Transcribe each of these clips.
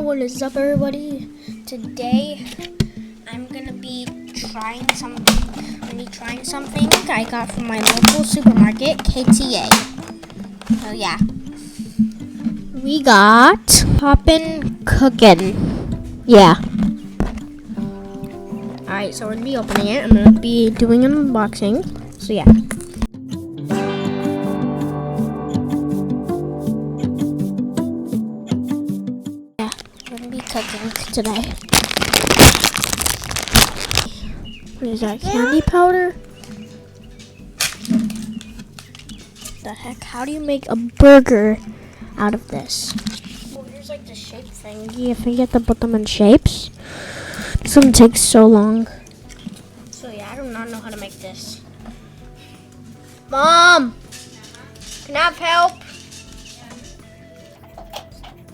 What is up, everybody? Today I'm gonna be trying something. I got from my local supermarket, KTA. So yeah, we got Poppin' Cookin'. Yeah. All right, so we're gonna be opening it. I'm gonna be doing an unboxing. So yeah. We're gonna be cooking today. What is that, candy powder? The heck? How do you make a burger out of this? Well, here's like the shape thingy. If you get to put them in shapes, this one takes so long. So yeah, I do not know how to make this. Mom! Can I have help?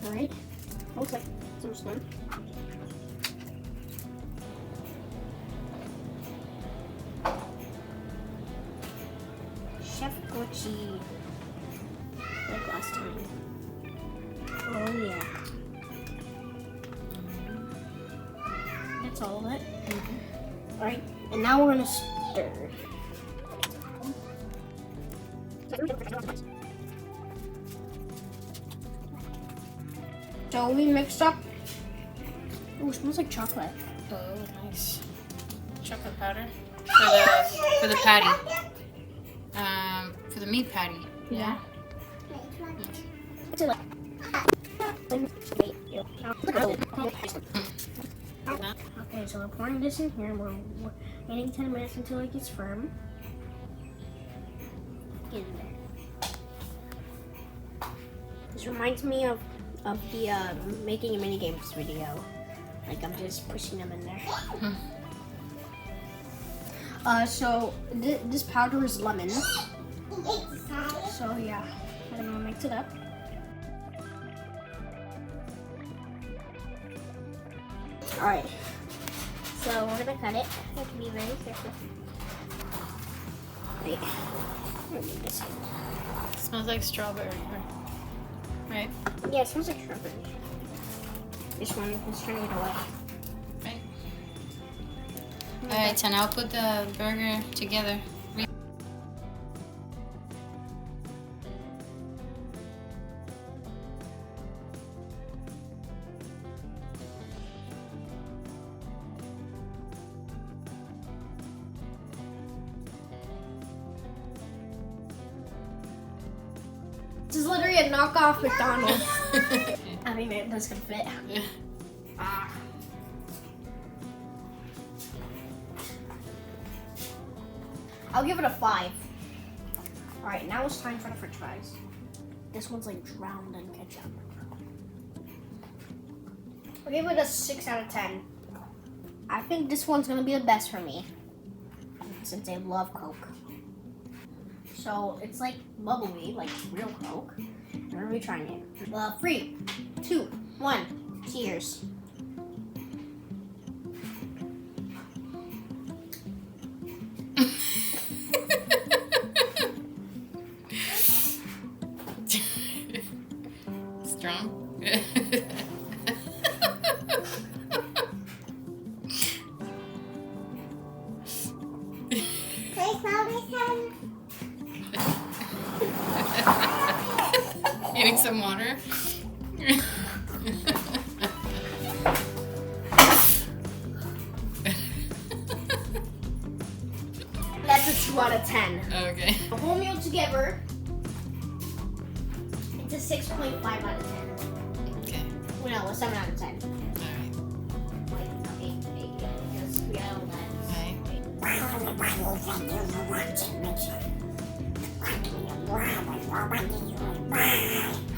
Alright. Looks like some slim. Chef Gucci. Like last time. Oh yeah. That's all of it. Mm-hmm. Alright, and now we're gonna stir. So we mixed up. Oh, it smells like chocolate. Oh, nice. Chocolate powder for the patty. For the meat patty. Yeah. Okay, so we're pouring this in here. We're waiting 10 minutes until it gets firm. Get in there. This reminds me of the making a mini games video. Like I'm just pushing them in there. So this powder is lemon. So yeah, I'm gonna mix it up. All right. So we're gonna cut it. You have to be very careful. Wait. This Smells like strawberry, right? Yeah, it smells like strawberry. This one is trying to get away. Right. Alright, so now put the burger together. This is literally a knockoff McDonald's. I mean, it doesn't fit. Yeah. I'll give it a 5. All right, now it's time for the French fries. This one's like drowned in ketchup. I'll give it a 6 out of 10. I think this one's gonna be the best for me, since I love Coke. So it's like bubbly, like real Coke. And we're gonna be trying it. 3, 2, 1, cheers. Strong? Getting some water. That's a 2 out of 10. Okay. The whole meal together, it's a 6.5 out of 10. Okay. Well, no, a 7 out of 10. Alright. Wait, no, 8, because we got all that. Alright.